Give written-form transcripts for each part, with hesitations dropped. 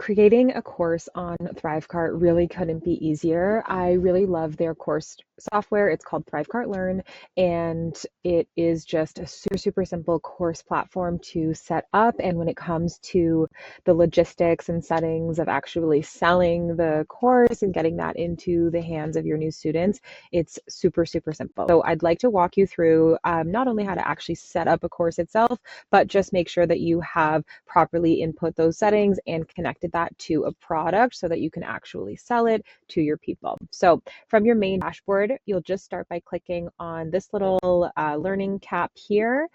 Creating a course on ThriveCart really couldn't be easier. I really love their course software. It's called ThriveCart Learn, and it is just a super simple course platform to set up. And when it comes to the logistics and settings of actually selling the course and getting that into the hands of your new students, it's super simple. So I'd like to walk you through not only how to actually set up a course itself, but just make sure that you have properly input those settings and connected that to a product so that you can actually sell it to your people. So from your main dashboard, you'll just start by clicking on this little learning cap here.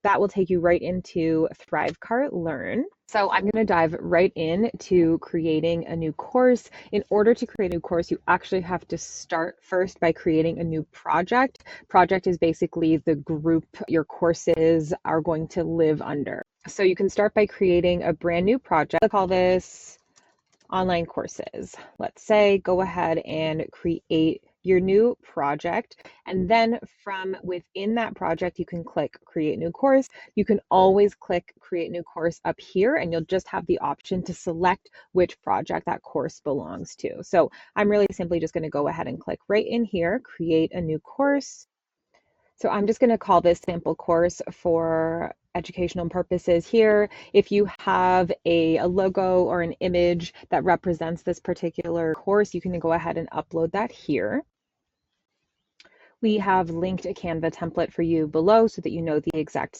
That will take you right into ThriveCart Learn. So I'm going to dive right in to creating a new course. In order to create a new course, you actually have to start first by creating a new project. Project is basically the group your courses are going to live under. So you can start by creating a brand new project. I'll call this online courses. Let's say go ahead and create your new project, and then from within that project you can click create new course. You can always click create new course up here, and you'll just have the option to select which project that course belongs to. So I'm really simply just going to go ahead and click right in here, create a new course. So I'm just going to call this sample course for educational purposes here. If you have a logo or an image that represents this particular course, you can go ahead and upload that here. We have linked a Canva template for you below so that you know the exact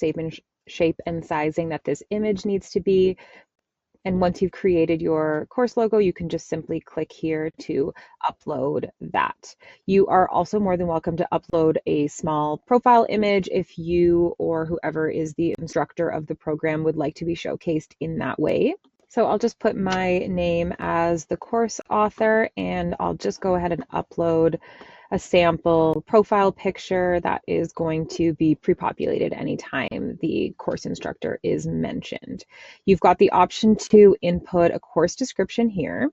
shape and sizing that this image needs to be. And once you've created your course logo, you can just simply click here to upload that. You are also more than welcome to upload a small profile image if you or whoever is the instructor of the program would like to be showcased in that way. So I'll just put my name as the course author, and I'll just go ahead and upload a sample profile picture that is going to be pre-populated anytime the course instructor is mentioned. You've got the option to input a course description here.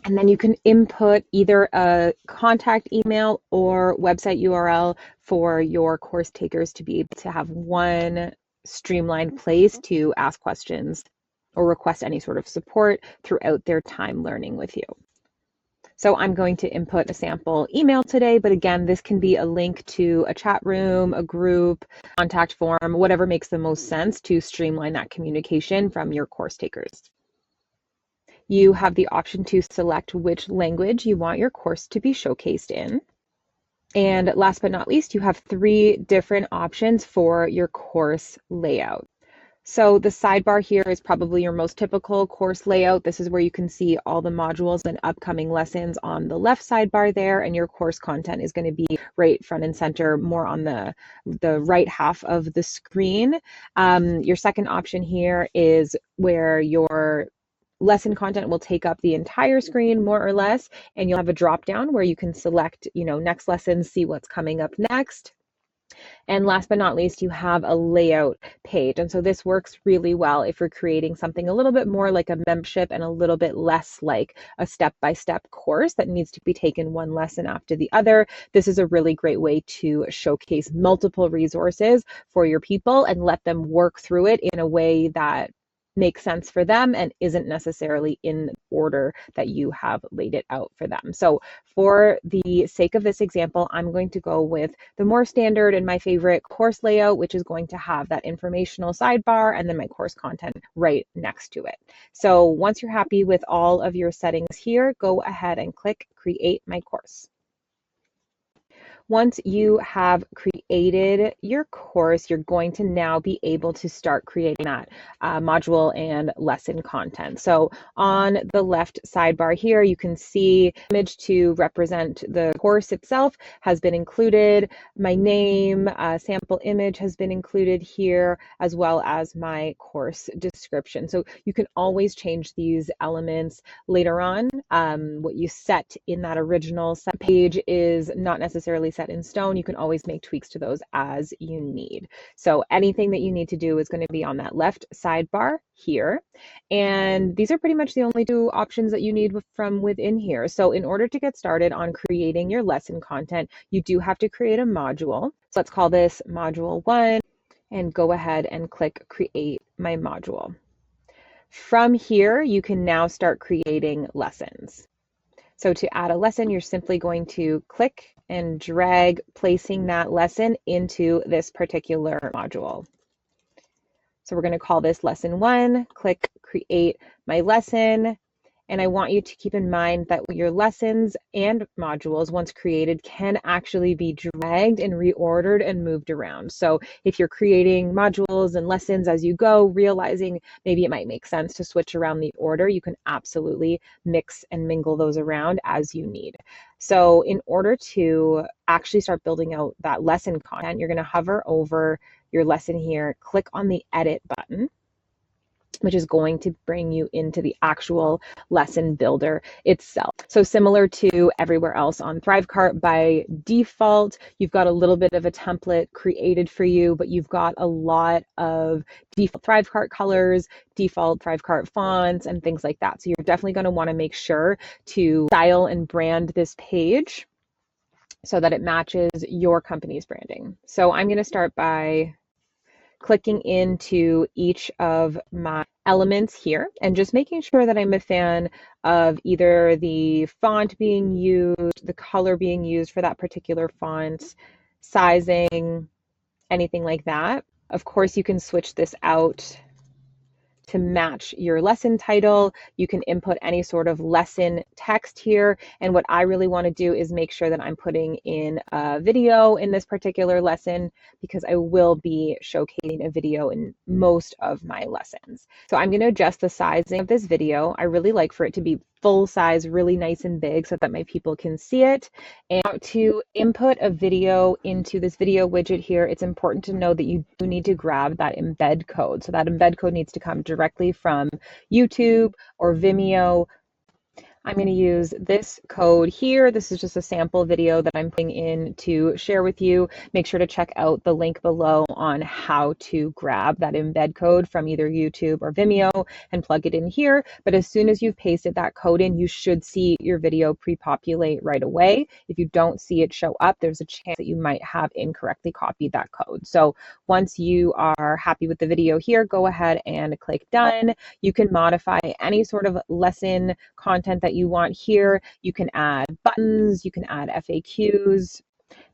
And then you can input either a contact email or website URL for your course takers to be able to have one streamlined place to ask questions or request any sort of support throughout their time learning with you. So I'm going to input a sample email today, but again, this can be a link to a chat room, a group, contact form, whatever makes the most sense to streamline that communication from your course takers. You have the option to select which language you want your course to be showcased in. And last but not least, you have 3 different options for your course layout. So the sidebar here is probably your most typical course layout. This is where you can see all the modules and upcoming lessons on the left sidebar there, and your course content is going to be right front and center, more on the right half of the screen. Your second option here is where your lesson content will take up the entire screen more or less, and you'll have a drop down where you can select, next lesson, see what's coming up next. And last but not least, you have a layout page. And so this works really well if you're creating something a little bit more like a membership and a little bit less like a step-by-step course that needs to be taken one lesson after the other. This is a really great way to showcase multiple resources for your people and let them work through it in a way that makes sense for them and isn't necessarily in order that you have laid it out for them. So for the sake of this example, I'm going to go with the more standard and my favorite course layout, which is going to have that informational sidebar and then my course content right next to it. So once you're happy with all of your settings here, go ahead and click Create My Course. Once you have created your course, you're going to now be able to start creating that module and lesson content. So on the left sidebar here, you can see image to represent the course itself has been included. My name, sample image has been included here, as well as my course description. So you can always change these elements later on. What you set in that original set page is not necessarily set in stone. You can always make tweaks to those as you need. So anything that you need to do is going to be on that left sidebar here. And these are pretty much the only 2 options that you need from within here. So in order to get started on creating your lesson content, you do have to create a module. So let's call this module 1 and go ahead and click Create My Module. From here, you can now start creating lessons. So to add a lesson, you're simply going to click and drag, placing that lesson into this particular module. So we're going to call this lesson 1, click create my lesson. And I want you to keep in mind that your lessons and modules, once created, can actually be dragged and reordered and moved around. So if you're creating modules and lessons as you go, realizing maybe it might make sense to switch around the order, you can absolutely mix and mingle those around as you need. So in order to actually start building out that lesson content, you're going to hover over your lesson here, click on the edit button, which is going to bring you into the actual lesson builder itself. So similar to everywhere else on ThriveCart, by default, you've got a little bit of a template created for you, but you've got a lot of default ThriveCart colors, default ThriveCart fonts, and things like that. So you're definitely going to want to make sure to style and brand this page so that it matches your company's branding. So I'm going to start by clicking into each of my elements here and just making sure that I'm a fan of either the font being used, the color being used for that particular font, sizing, anything like that. Of course, you can switch this out to match your lesson title. You can input any sort of lesson text here. And what I really want to do is make sure that I'm putting in a video in this particular lesson because I will be showcasing a video in most of my lessons. So I'm going to adjust the sizing of this video. I really like for it to be full size, really nice and big so that my people can see it. And to input a video into this video widget here, it's important to know that you do need to grab that embed code. So that embed code needs to come directly from YouTube or Vimeo. I'm going to use this code here. This is just a sample video that I'm putting in to share with you. Make sure to check out the link below on how to grab that embed code from either YouTube or Vimeo and plug it in here. But as soon as you've pasted that code in, you should see your video pre-populate right away. If you don't see it show up, there's a chance that you might have incorrectly copied that code. So once you are happy with the video here, go ahead and click done. You can modify any sort of lesson content that you want here. You can add buttons, you can add FAQs.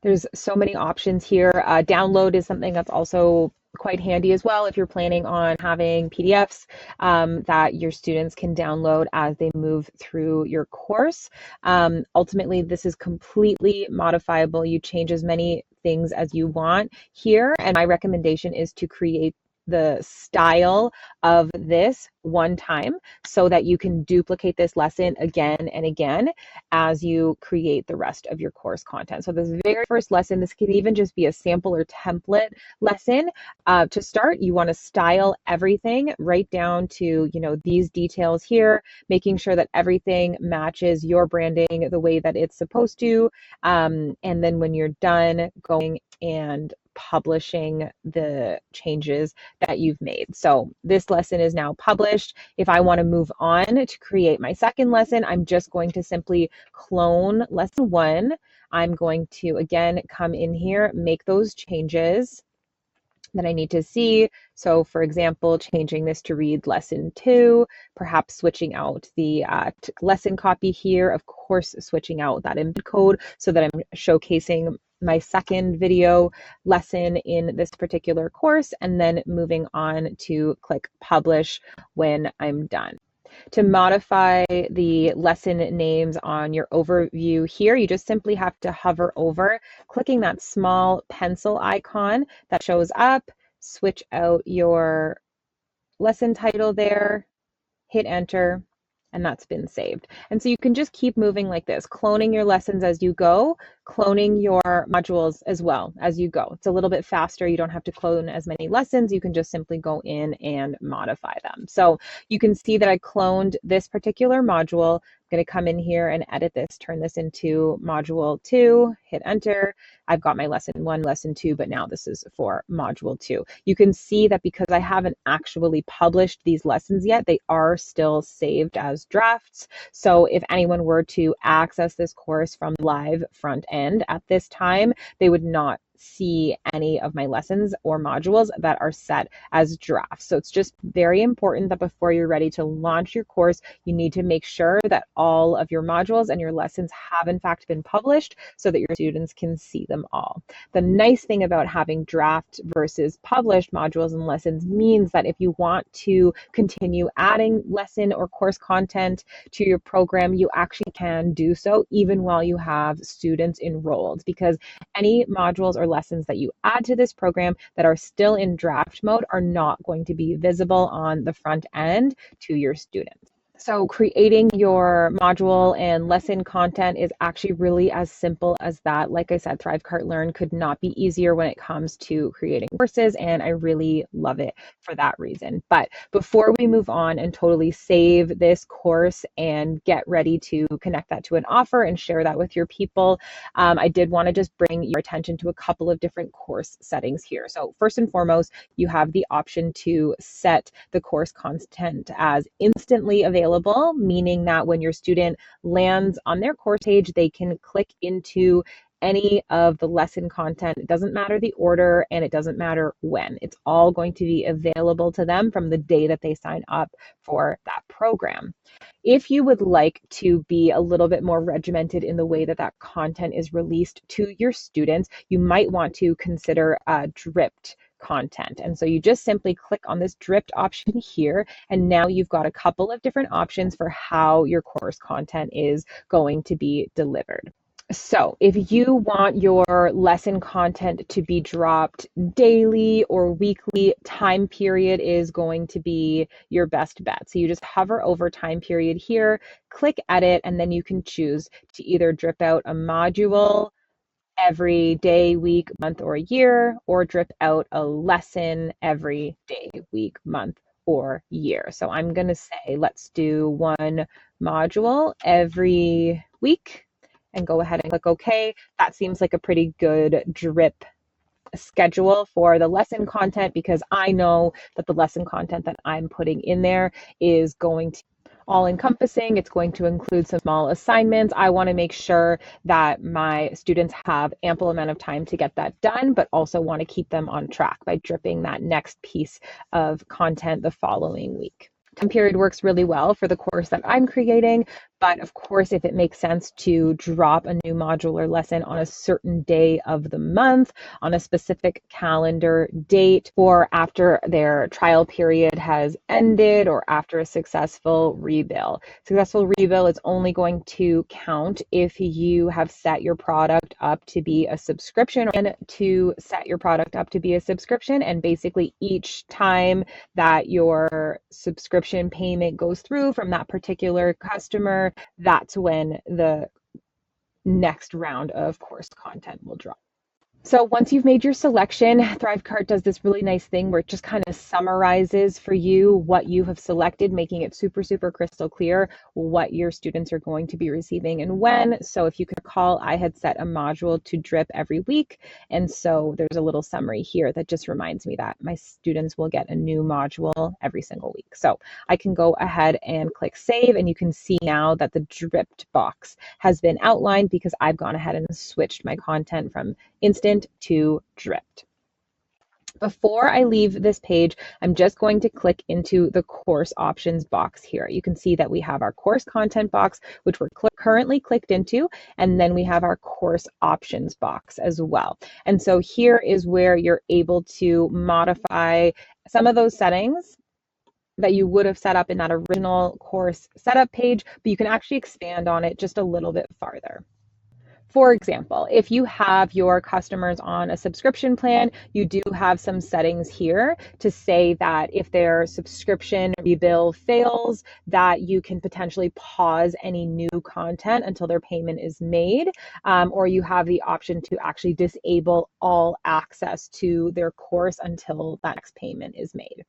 There's so many options here. Download is something that's also quite handy as well if you're planning on having PDFs that your students can download as they move through your course. Ultimately, this is completely modifiable. You change as many things as you want here, and my recommendation is to create the style of this one time so that you can duplicate this lesson again and again as you create the rest of your course content. So this very first lesson, this can even just be a sample or template lesson. To start, you want to style everything right down to, these details here, making sure that everything matches your branding the way that it's supposed to. And then when you're done, going and publishing the changes that you've made. So this lesson is now published. If I want to move on to create my second lesson, I'm just going to simply clone lesson 1. I'm going to, again, come in here, make those changes that I need to see. So for example, changing this to read lesson 2, perhaps switching out the lesson copy here, of course, switching out that embed code so that I'm showcasing my second video lesson in this particular course, and then moving on to click publish when I'm done. To modify the lesson names on your overview here, you just simply have to hover over, clicking that small pencil icon that shows up, switch out your lesson title there, hit enter, and that's been saved. And so you can just keep moving like this, cloning your lessons as you go, cloning your modules as well as you go. It's a little bit faster. You don't have to clone as many lessons. You can just simply go in and modify them. So you can see that I cloned this particular module. I'm going to come in here and edit this, turn this into module 2, hit enter. I've got my lesson 1, lesson 2, but now this is for module 2. You can see that because I haven't actually published these lessons yet, they are still saved as drafts. So if anyone were to access this course from live front end at this time, they would not see any of my lessons or modules that are set as drafts. So it's just very important that before you're ready to launch your course, you need to make sure that all of your modules and your lessons have in fact been published so that your students can see them all. The nice thing about having draft versus published modules and lessons means that if you want to continue adding lesson or course content to your program, you actually can do so even while you have students enrolled, because any modules or lessons that you add to this program that are still in draft mode are not going to be visible on the front end to your students. So creating your module and lesson content is actually really as simple as that. Like I said, ThriveCart Learn could not be easier when it comes to creating courses, and I really love it for that reason. But before we move on and totally save this course and get ready to connect that to an offer and share that with your people, I did want to just bring your attention to a couple of different course settings here. So first and foremost, you have the option to set the course content as instantly available, meaning that when your student lands on their course page, they can click into any of the lesson content. It doesn't matter the order and it doesn't matter when. It's all going to be available to them from the day that they sign up for that program. If you would like to be a little bit more regimented in the way that that content is released to your students, you might want to consider dripped content. And so you just simply click on this dripped option here, and now you've got a couple of different options for how your course content is going to be delivered. So if you want your lesson content to be dropped daily or weekly, time period is going to be your best bet. So you just hover over time period here, click edit, and then you can choose to either drip out a module every day, week, month, or year, or drip out a lesson every day, week, month, or year. So I'm going to say, let's do one module every week and go ahead and click OK. That seems like a pretty good drip schedule for the lesson content, because I know that the lesson content that I'm putting in there is going to all encompassing. It's going to include some small assignments. I want to make sure that my students have ample amount of time to get that done, but also want to keep them on track by dripping that next piece of content the following week. Time period works really well for the course that I'm creating, but of course, if it makes sense to drop a new module or lesson on a certain day of the month, on a specific calendar date, or after their trial period has ended, or after a successful rebill. Successful rebill is only going to count if you have set your product up to be a subscription, and to set your product up to be a subscription. And basically each time that your subscription payment goes through from that particular customer, that's when the next round of course content will drop. So once you've made your selection, ThriveCart does this really nice thing where it just kind of summarizes for you what you have selected, making it super, super crystal clear what your students are going to be receiving and when. So if you can recall, I had set a module to drip every week. And so there's a little summary here that just reminds me that my students will get a new module every single week. So I can go ahead and click save, and you can see now that the dripped box has been outlined because I've gone ahead and switched my content from instant to dripped. Before I leave this page, I'm just going to click into the course options box here. You can see that we have our course content box, which we're currently clicked into, and then we have our course options box as well. And so here is where you're able to modify some of those settings that you would have set up in that original course setup page, but you can actually expand on it just a little bit farther. For example, if you have your customers on a subscription plan, you do have some settings here to say that if their subscription rebill fails, that you can potentially pause any new content until their payment is made, or you have the option to actually disable all access to their course until that next payment is made.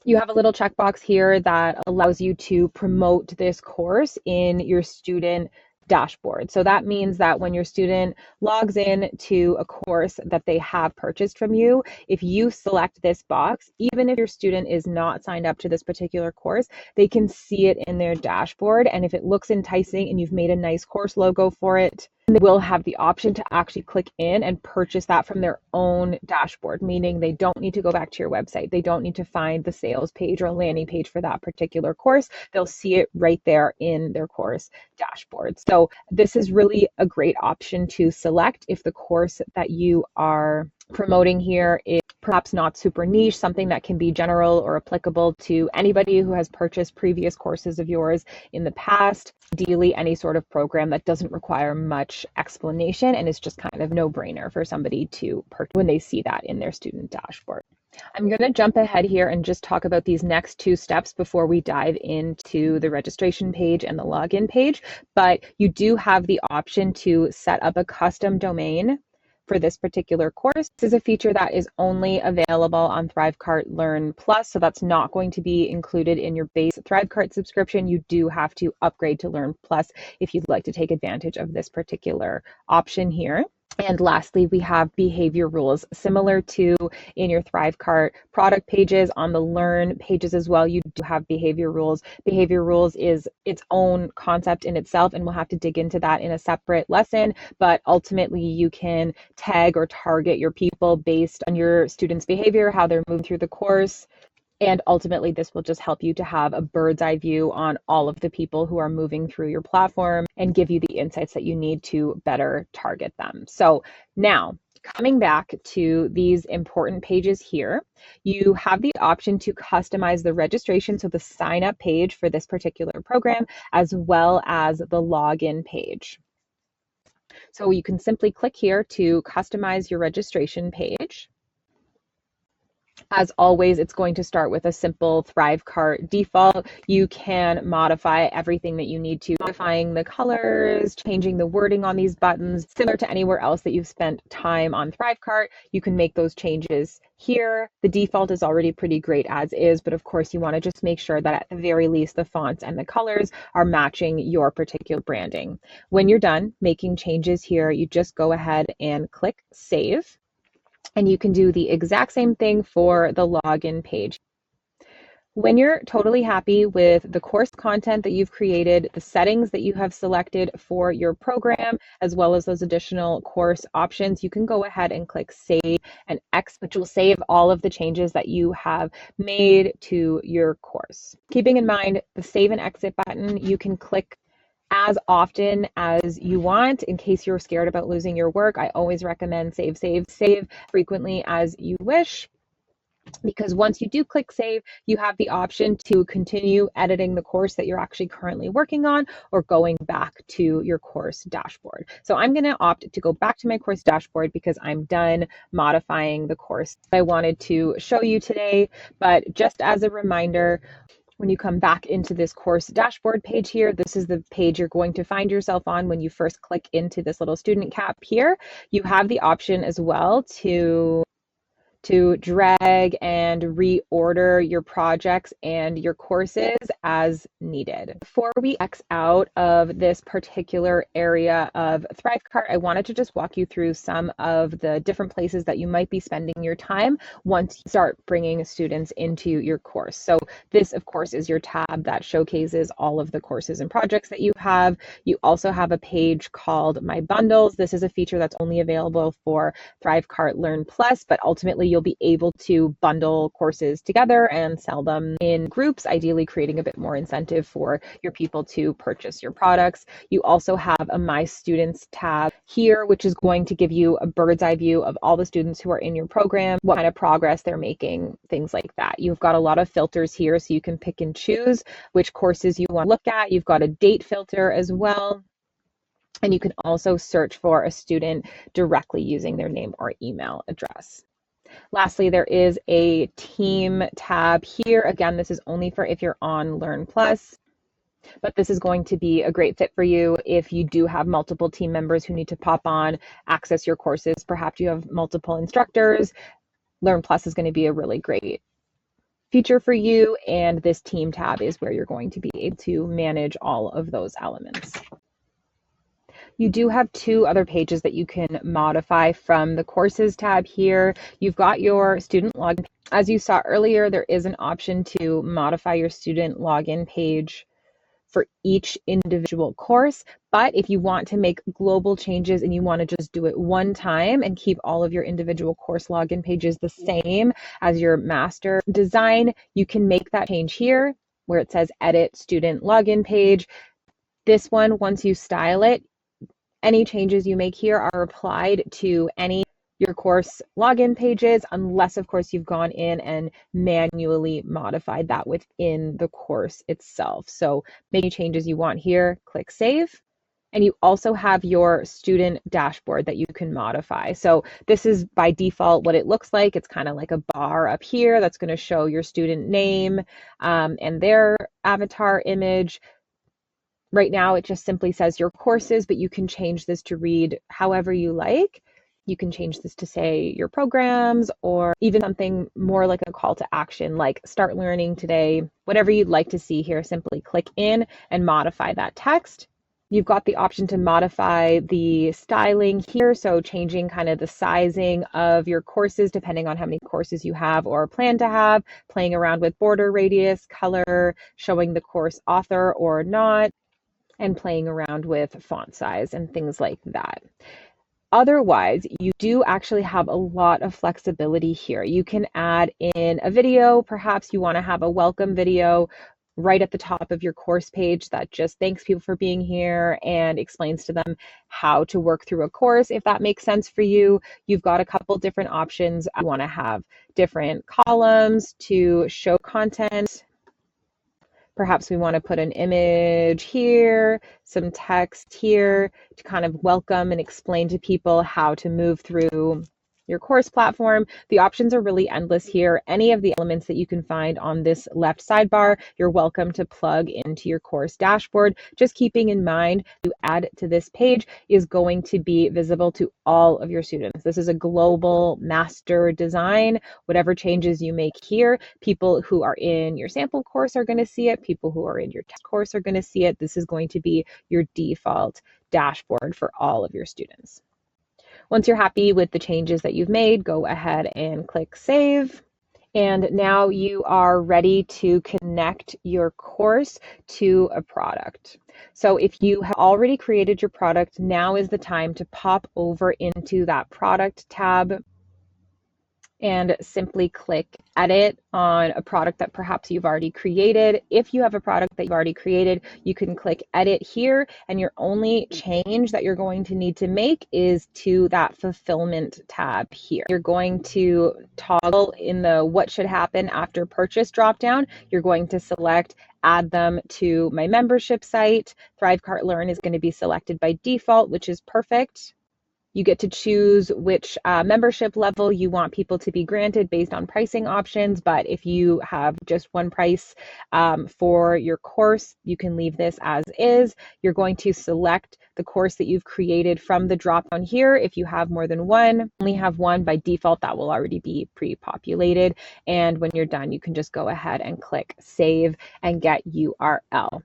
You have a little checkbox here that allows you to promote this course in your student dashboard. So that means that when your student logs in to a course that they have purchased from you, if you select this box, even if your student is not signed up to this particular course, they can see it in their dashboard. And if it looks enticing and you've made a nice course logo for it, they will have the option to actually click in and purchase that from their own dashboard, meaning they don't need to go back to your website. They don't need to find the sales page or landing page for that particular course. They'll see it right there in their course dashboard. So this is really a great option to select if the course that you are promoting here is perhaps not super niche, something that can be general or applicable to anybody who has purchased previous courses of yours in the past. Ideally, any sort of program that doesn't require much explanation and is just kind of no-brainer for somebody to purchase when they see that in their student dashboard. I'm going to jump ahead here and just talk about these next two steps before we dive into the registration page and the login page. But you do have the option to set up a custom domain for this particular course. This is a feature that is only available on ThriveCart Learn Plus, so that's not going to be included in your base ThriveCart subscription. You do have to upgrade to Learn Plus if you'd like to take advantage of this particular option here. And lastly, we have behavior rules, similar to in your ThriveCart product pages. On the Learn pages as well, you do have behavior rules. Behavior rules is its own concept in itself, and we'll have to dig into that in a separate lesson. But ultimately, you can tag or target your people based on your students' behavior, how they're moving through the course. And ultimately, this will just help you to have a bird's eye view on all of the people who are moving through your platform and give you the insights that you need to better target them. So now, coming back to these important pages here, you have the option to customize the registration, so the sign up page for this particular program, as well as the login page. So you can simply click here to customize your registration page. As always, it's going to start with a simple ThriveCart default. You can modify everything that you need to, modifying the colors, changing the wording on these buttons, similar to anywhere else that you've spent time on ThriveCart. You can make those changes here. The default is already pretty great as is, but of course you want to just make sure that at the very least the fonts and the colors are matching your particular branding. When you're done making changes here, you just go ahead and click Save. And you can do the exact same thing for the login page. When you're totally happy with the course content that you've created, the settings that you have selected for your program, as well as those additional course options, you can go ahead and click Save and X, which will save all of the changes that you have made to your course. Keeping in mind the Save and Exit button, you can click as often as you want in case you're scared about losing your work. I always recommend save frequently as you wish, because once you do click save, you have the option to continue editing the course that you're actually currently working on or going back to your course dashboard. So I'm going to opt to go back to my course dashboard because I'm done modifying the course I wanted to show you today. But just as a reminder, when you come back into this course dashboard page here, this is the page you're going to find yourself on when you first click into this little student cap here. You have the option as well to drag and reorder your projects and your courses as needed. Before we X out of this particular area of ThriveCart, I wanted to just walk you through some of the different places that you might be spending your time once you start bringing students into your course. So this, of course, is your tab that showcases all of the courses and projects that you have. You also have a page called My Bundles. This is a feature that's only available for ThriveCart Learn Plus, but ultimately you'll be able to bundle courses together and sell them in groups, ideally creating a bit more incentive for your people to purchase your products. You also have a My Students tab here, which is going to give you a bird's eye view of all the students who are in your program, what kind of progress they're making, things like that. You've got a lot of filters here, so you can pick and choose which courses you want to look at. You've got a date filter as well. And you can also search for a student directly using their name or email address. Lastly, there is a team tab here. Again, this is only for if you're on Learn Plus, but this is going to be a great fit for you if you do have multiple team members who need to pop on, access your courses. Perhaps you have multiple instructors. Learn Plus is going to be a really great feature for you, and this team tab is where you're going to be able to manage all of those elements. You do have two other pages that you can modify from the courses tab here. You've got your student login. As you saw earlier, there is an option to modify your student login page for each individual course. But if you want to make global changes and you want to just do it one time and keep all of your individual course login pages the same as your master design, you can make that change here where it says edit student login page. This one, once you style it, any changes you make here are applied to any your course login pages, unless of course you've gone in and manually modified that within the course itself. So make any changes you want here, click save. And you also have your student dashboard that you can modify. So this is by default what it looks like. It's kind of like a bar up here that's going to show your student name and their avatar image. Right now, it just simply says your courses, but you can change this to read however you like. You can change this to say your programs or even something more like a call to action, like start learning today. Whatever you'd like to see here, simply click in and modify that text. You've got the option to modify the styling here, so changing kind of the sizing of your courses depending on how many courses you have or plan to have, playing around with border radius, color, showing the course author or not, and playing around with font size and things like that. Otherwise, you do actually have a lot of flexibility here. You can add in a video. Perhaps you want to have a welcome video right at the top of your course page that just thanks people for being here and explains to them how to work through a course. If that makes sense for you, you've got a couple different options. You want to have different columns to show content. Perhaps we want to put an image here, some text here to kind of welcome and explain to people how to move through your course platform. The options are really endless here. Any of the elements that you can find on this left sidebar, you're welcome to plug into your course dashboard. Just keeping in mind, to add to this page is going to be visible to all of your students. This is a global master design. Whatever changes you make here, people who are in your sample course are going to see it. People who are in your test course are going to see it. This is going to be your default dashboard for all of your students. Once you're happy with the changes that you've made, go ahead and click save. And now you are ready to connect your course to a product. So if you have already created your product, now is the time to pop over into that product tab and simply click edit on a product that perhaps you've already created. If you have a product that you've already created, you can click edit here, and your only change that you're going to need to make is to that fulfillment tab here. You're going to toggle in the what should happen after purchase dropdown. You're going to select add them to my membership site. ThriveCart Learn is going to be selected by default, which is perfect. You get to choose which membership level you want people to be granted based on pricing options. But if you have just one price for your course, you can leave this as is. You're going to select the course that you've created from the drop down here. If you have more than one, only have one by default, that will already be pre-populated. And when you're done, you can just go ahead and click save and get URL.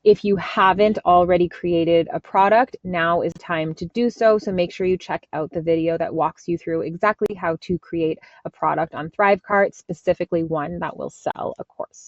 If you haven't already created a product, now is time to do so. So make sure you check out the video that walks you through exactly how to create a product on ThriveCart, specifically one that will sell a course.